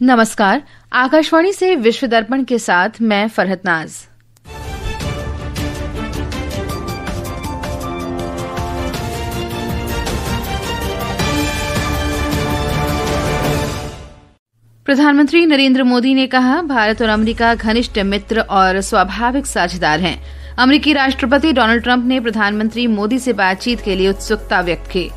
नमस्कार, आकाशवाणी से विश्व दर्पण के साथ मैं फरहत नाज। प्रधानमंत्री नरेंद्र मोदी ने कहा, भारत और अमेरिका घनिष्ठ मित्र और स्वाभाविक साझेदार हैं। अमेरिकी राष्ट्रपति डोनाल्ड ट्रंप ने प्रधानमंत्री मोदी से बातचीत के लिए उत्सुकता व्यक्त की।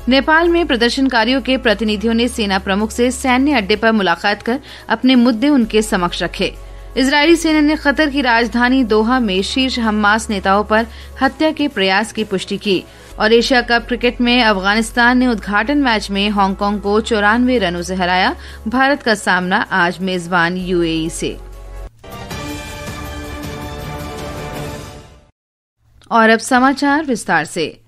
नेपाल में प्रदर्शनकारियों के प्रतिनिधियों ने सेना प्रमुख से सैन्य अड्डे पर मुलाकात कर अपने मुद्दे उनके समक्ष रखे। इजरायली सेना ने कतर की राजधानी दोहा में शीर्ष हमास नेताओं पर हत्या के प्रयास की पुष्टि की। और एशिया कप क्रिकेट में अफगानिस्तान ने उद्घाटन मैच में हांगकांग को 94 रनों से हराया। भारत का सामना आज मेजबान यूएई से। और अब समाचार विस्तार से।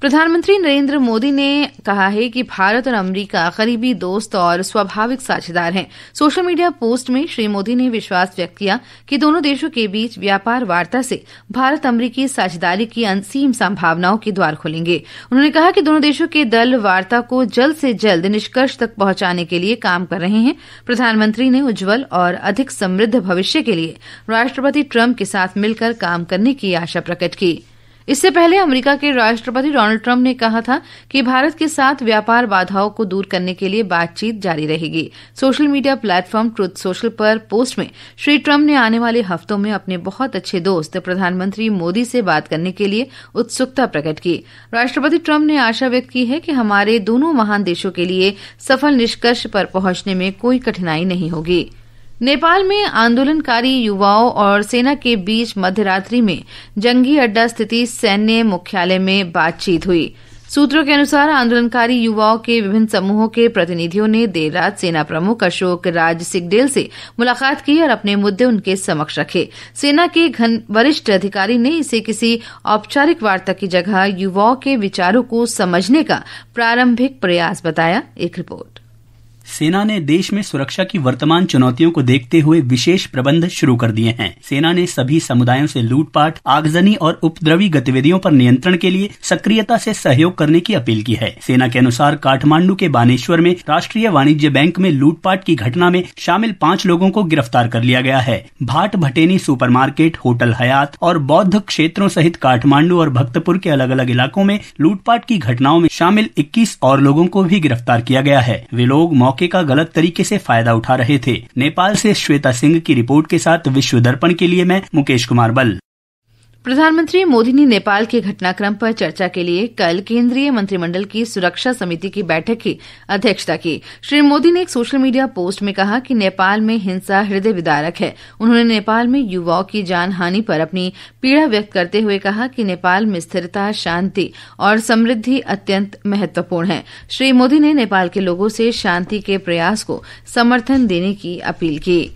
प्रधानमंत्री नरेंद्र मोदी ने कहा है कि भारत और अमेरिका करीबी दोस्त और स्वाभाविक साझेदार हैं। सोशल मीडिया पोस्ट में श्री मोदी ने विश्वास व्यक्त किया कि दोनों देशों के बीच व्यापार वार्ता से भारत अमेरिकी साझेदारी की असीम संभावनाओं के द्वार खुलेंगे। उन्होंने कहा कि दोनों देशों के दल वार्ता को जल्द से जल्द निष्कर्ष तक पहुंचाने के लिए काम कर रहे हैं। प्रधानमंत्री ने उज्जवल और अधिक समृद्ध भविष्य के लिए राष्ट्रपति ट्रंप के साथ मिलकर काम करने की आशा प्रकट की। इससे पहले अमेरिका के राष्ट्रपति डोनाल्ड ट्रंप ने कहा था कि भारत के साथ व्यापार बाधाओं को दूर करने के लिए बातचीत जारी रहेगी। Social media platform truth social पर पोस्ट में श्री ट्रंप ने आने वाले हफ्तों में अपने बहुत अच्छे दोस्त प्रधानमंत्री मोदी से बात करने के लिए उत्सुकता प्रकट की। राष्ट्रपति ट्रंप ने आशा व्यक्त की है कि हमारे दोनों महान देशों के लिए सफल निष्कर्ष पर पहुंचने में कोई कठिनाई नहीं होगी। नेपाल में आंदोलनकारी युवाओं और सेना के बीच मध्यरात्रि में जंगी अड्डा स्थिति सैन्य मुख्यालय में बातचीत हुई। सूत्रों के अनुसार आंदोलनकारी युवाओं के विभिन्न समूहों के प्रतिनिधियों ने देर रात सेना प्रमुख अशोक राज सिगडेल से मुलाकात की और अपने मुद्दे उनके समक्ष रखे। सेना के वरिष्ठ अधिकारी ने इसे किसी औपचारिक वार्ता की जगह युवाओं के विचारों को समझने का प्रारंभिक प्रयास बताया। एक रिपोर्ट। सेना ने देश में सुरक्षा की वर्तमान चुनौतियों को देखते हुए विशेष प्रबंध शुरू कर दिए हैं। सेना ने सभी समुदायों से लूटपाट, आगजनी और उपद्रवी गतिविधियों पर नियंत्रण के लिए सक्रियता से सहयोग करने की अपील की है। सेना के अनुसार काठमांडू के बानेश्वर में राष्ट्रीय वाणिज्य बैंक में लूटपाट की घटना में शामिल 5 लोगों को गिरफ्तार कर लिया गया है। भाट भटेनी सुपरमार्केट, होटल हयात और बौद्ध क्षेत्रों सहित काठमांडू और भक्तपुर के अलग अलग इलाकों में लूटपाट की घटनाओं में शामिल 21 और लोगों को भी गिरफ्तार किया गया है। वे लोग मौके का गलत तरीके से फायदा उठा रहे थे। नेपाल से श्वेता सिंह की रिपोर्ट के साथ विश्व दर्पण के लिए मैं मुकेश कुमार बल। प्रधानमंत्री मोदी ने नेपाल के घटनाक्रम पर चर्चा के लिए कल केंद्रीय मंत्रिमंडल की सुरक्षा समिति की बैठक की अध्यक्षता की। श्री मोदी ने एक सोशल मीडिया पोस्ट में कहा कि नेपाल में हिंसा हृदय विदारक है। उन्होंने नेपाल में युवाओं की जान हानि पर अपनी पीड़ा व्यक्त करते हुए कहा कि नेपाल में स्थिरता, शांति और समृद्धि अत्यंत महत्वपूर्ण है। श्री मोदी ने नेपाल के लोगों से शांति के प्रयास को समर्थन देने की अपील की।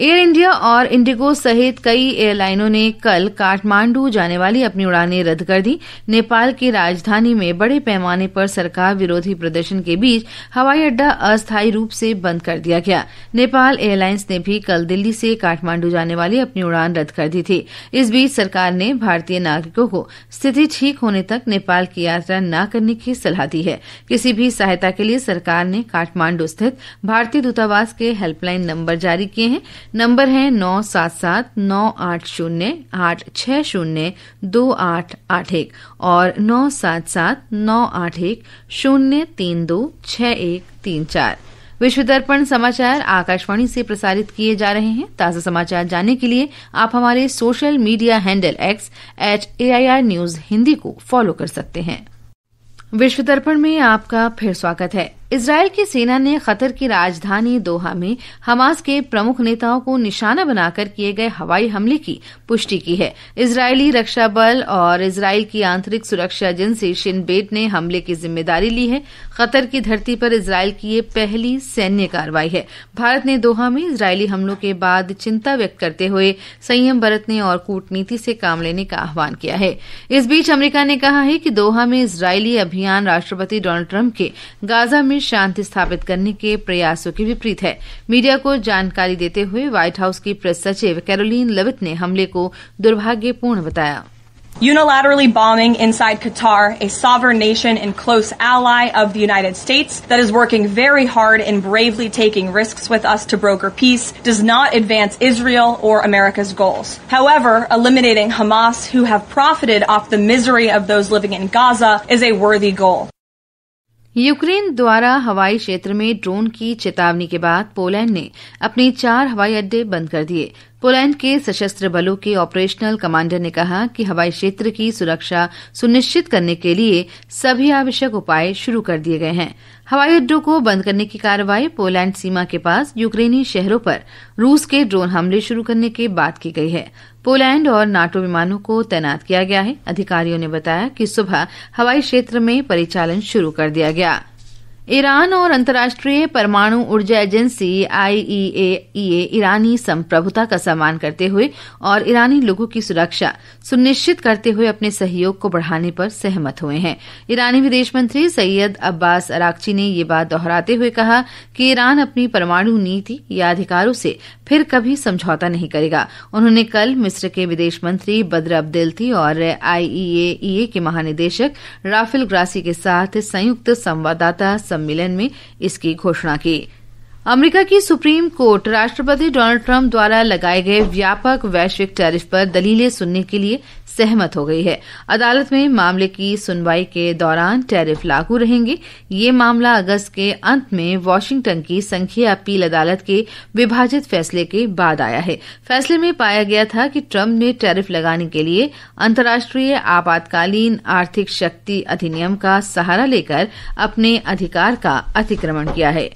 एयर इंडिया और इंडिगो सहित कई एयरलाइनों ने कल काठमांडू जाने वाली अपनी उड़ानें रद्द कर दी। नेपाल की राजधानी में बड़े पैमाने पर सरकार विरोधी प्रदर्शन के बीच हवाई अड्डा अस्थायी रूप से बंद कर दिया गया। नेपाल एयरलाइंस ने भी कल दिल्ली से काठमांडू जाने वाली अपनी उड़ान रद्द कर दी थी। इस बीच सरकार ने भारतीय नागरिकों को स्थिति ठीक होने तक नेपाल की यात्रा न करने की सलाह दी है। किसी भी सहायता के लिए सरकार ने काठमांडू स्थित भारतीय दूतावास के हेल्पलाइन नंबर जारी किए हैं। नंबर है 977-980-860-2881 और 977-981-0326134। विश्व दर्पण समाचार आकाशवाणी से प्रसारित किए जा रहे हैं। ताजा समाचार जानने के लिए आप हमारे social media handle @AIR News Hindi को फॉलो कर सकते हैं। विश्व दर्पण में आपका फिर स्वागत है। इजरायल की सेना ने कतर की राजधानी दोहा में हमास के प्रमुख नेताओं को निशाना बनाकर किए गए हवाई हमले की पुष्टि की है। इजरायली रक्षा बल और इजरायल की आंतरिक सुरक्षा एजेंसी शिन बेट ने हमले की जिम्मेदारी ली है। कतर की धरती पर इजरायल की ये पहली सैन्य कार्रवाई है। भारत ने दोहा में इजरायली हमलों के बाद चिंता व्यक्त करते हुए संयम बरतने और कूटनीति से काम लेने का आह्वान किया है। इस बीच अमेरिका ने कहा है कि दोहा में इजरायली अभियान राष्ट्रपति डोनाल्ड ट्रंप के गाजा में शांति स्थापित करने के प्रयासों के विपरीत है। मीडिया को जानकारी देते हुए व्हाइट हाउस की प्रेस सचिव कैरोलीन लेविट ने हमले को दुर्भाग्यपूर्ण बताया। Unilaterally bombing inside Qatar, a sovereign nation and close ally of the United States that is working very hard and bravely taking risks with us to broker peace, does not advance Israel or America's goals. However, eliminating Hamas, who have profited off the misery of those living in Gaza, is a worthy goal. Ukraine द्वारा हवाई क्षेत्र में drone की चेतावनी के बाद Poland ने अपने 4 हवाई अड्डे बंद कर दिए। पोलैंड के सशस्त्र बलों के ऑपरेशनल कमांडर ने कहा कि हवाई क्षेत्र की सुरक्षा सुनिश्चित करने के लिए सभी आवश्यक उपाय शुरू कर दिए गए हैं। हवाई अड्डों को बंद करने की कार्रवाई पोलैंड सीमा के पास यूक्रेनी शहरों पर रूस के ड्रोन हमले शुरू करने के बाद की गई है। पोलैंड और नाटो विमानों को तैनात किया गया है। अधिकारियों ने बताया कि सुबह हवाई क्षेत्र में परिचालन शुरू कर दिया गया। ईरान और अंतर्राष्ट्रीय परमाणु ऊर्जा एजेंसी IAEA ईरानी संप्रभुता का सम्मान करते हुए और ईरानी लोगों की सुरक्षा सुनिश्चित करते हुए अपने सहयोग को बढ़ाने पर सहमत हुए हैं। ईरानी विदेश मंत्री सैयद अब्बास अराक्ची ने ये बात दोहराते हुए कहा कि ईरान अपनी परमाणु नीति या अधिकारों से फिर कभी समझौता नहीं करेगा। उन्होंने कल मिस्र के विदेश मंत्री बद्र अब्देल्ती और IAEA के महानिदेशक राफेल ग्रासी के साथ संयुक्त संवाददाता सम्मेलन में इसकी घोषणा की। अमेरिका की सुप्रीम कोर्ट राष्ट्रपति डोनाल्ड ट्रंप द्वारा लगाए गए व्यापक वैश्विक टैरिफ पर दलीलें सुनने के लिए सहमत हो गई है। अदालत में मामले की सुनवाई के दौरान टैरिफ लागू रहेंगे। ये मामला अगस्त के अंत में वॉशिंगटन की संघीय अपील अदालत के विभाजित फैसले के बाद आया है। फैसले में पाया गया था कि ट्रंप ने टैरिफ लगाने के लिए अंतर्राष्ट्रीय आपातकालीन आर्थिक शक्ति अधिनियम का सहारा लेकर अपने अधिकार का अतिक्रमण किया है।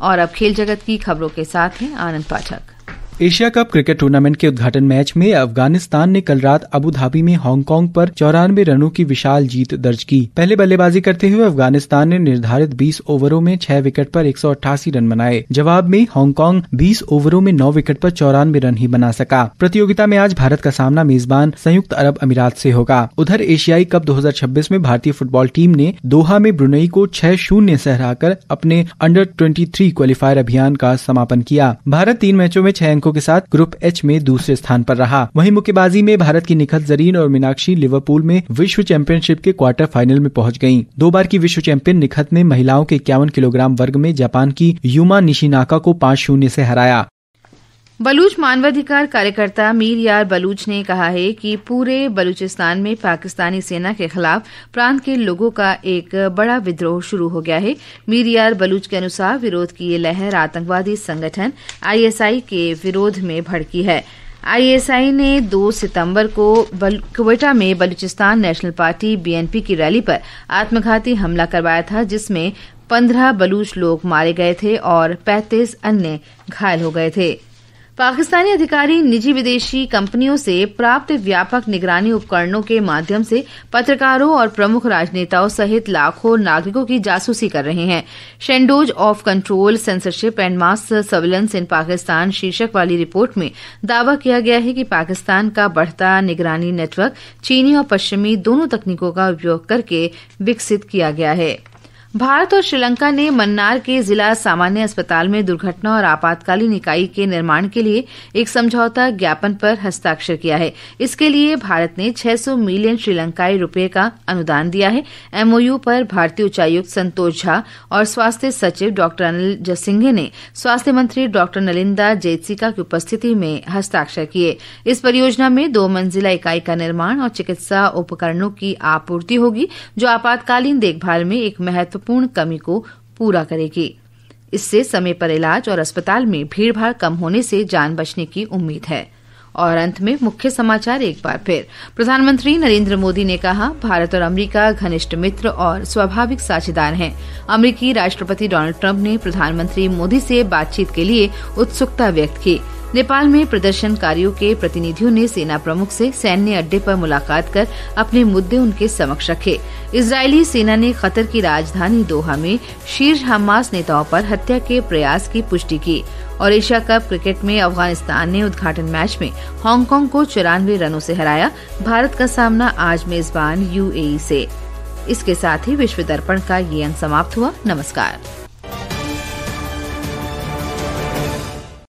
और अब खेल जगत की खबरों के साथ हैं आनंद पाठक। एशिया कप क्रिकेट टूर्नामेंट के उद्घाटन मैच में अफगानिस्तान ने कल रात अबू धाबी में हांगकांग पर 94 रनों की विशाल जीत दर्ज की। पहले बल्लेबाजी करते हुए अफगानिस्तान ने निर्धारित 20 ओवरों में 6 विकेट पर 188 रन बनाए। जवाब में हांगकांग 20 ओवरों में 9 विकेट पर 94 रन ही बना सका। प्रतियोगिता में आज भारत का सामना मेजबान संयुक्त अरब अमीरात से होगा। उधर एशियाई कप 2026 में भारतीय फुटबॉल टीम ने दोहा में ब्रुनेई को 6-0 से हराकर अपने अंडर 23 क्वालीफायर अभियान का समापन किया। भारत 3 मैचों में 6 अंकों के साथ ग्रुप एच में दूसरे स्थान पर रहा। वहीं मुक्केबाजी में भारत की निखत जरीन और मीनाक्षी लिवरपूल में विश्व चैंपियनशिप के क्वार्टर फाइनल में पहुंच गयीं। 2 बार की विश्व चैंपियन निखत ने महिलाओं के 51 किलोग्राम वर्ग में जापान की युमा निशिनाका को 5-0 से हराया। बलूच मानवाधिकार कार्यकर्ता मीर यार बलूच ने कहा है कि पूरे बलूचिस्तान में पाकिस्तानी सेना के खिलाफ प्रांत के लोगों का एक बड़ा विद्रोह शुरू हो गया है। मीर यार बलूच के अनुसार विरोध की ये लहर आतंकवादी संगठन ISI के विरोध में भड़की है। ISI ने 2 सितंबर को क्वेटा में बलूचिस्तान नेशनल पार्टी BNP की रैली पर आत्मघाती हमला करवाया था, जिसमें 15 बलूच लोग मारे गए थे और 35 अन्य घायल हो गए थे। पाकिस्तानी अधिकारी निजी विदेशी कंपनियों से प्राप्त व्यापक निगरानी उपकरणों के माध्यम से पत्रकारों और प्रमुख राजनेताओं सहित लाखों नागरिकों की जासूसी कर रहे हैं। Shadows of control, censorship and mass surveillance in Pakistan शीर्षक वाली रिपोर्ट में दावा किया गया है कि पाकिस्तान का बढ़ता निगरानी नेटवर्क चीनी और पश्चिमी दोनों तकनीकों का उपयोग करके विकसित किया गया है। भारत और श्रीलंका ने मन्नार के जिला सामान्य अस्पताल में दुर्घटना और आपातकालीन इकाई के निर्माण के लिए एक समझौता ज्ञापन पर हस्ताक्षर किया है। इसके लिए भारत ने 600 मिलियन श्रीलंकाई रुपए का अनुदान दिया है। MOU पर भारतीय उच्चायुक्त संतोष झा और स्वास्थ्य सचिव डॉ अनिल जसिंघे ने स्वास्थ्य मंत्री डॉ नलिंदा जैतसिका की उपस्थिति में हस्ताक्षर किए। इस परियोजना में 2 मंजिला इकाई का निर्माण और चिकित्सा उपकरणों की आपूर्ति होगी, जो आपातकालीन देखभाल में एक महत्वपूर्ण कमी को पूरा करेगी। इससे समय पर इलाज और अस्पताल में भीड़भाड़ कम होने से जान बचने की उम्मीद है। और अंत में मुख्य समाचार एक बार फिर। प्रधानमंत्री नरेंद्र मोदी ने कहा, भारत और अमेरिका घनिष्ठ मित्र और स्वाभाविक साझेदार हैं। अमेरिकी राष्ट्रपति डोनाल्ड ट्रंप ने प्रधानमंत्री मोदी से बातचीत के लिए उत्सुकता व्यक्त की। नेपाल में प्रदर्शनकारियों के प्रतिनिधियों ने सेना प्रमुख से सैन्य अड्डे पर मुलाकात कर अपने मुद्दे उनके समक्ष रखे। इजरायली सेना ने कतर की राजधानी दोहा में शीर्ष हमास नेताओं पर हत्या के प्रयास की पुष्टि की। और एशिया कप क्रिकेट में अफगानिस्तान ने उद्घाटन मैच में हांगकांग को 94 रनों से हराया। भारत का सामना आज मेजबान UAE से। इसके साथ ही विश्व दर्पण का ये अंक समाप्त हुआ। नमस्कार।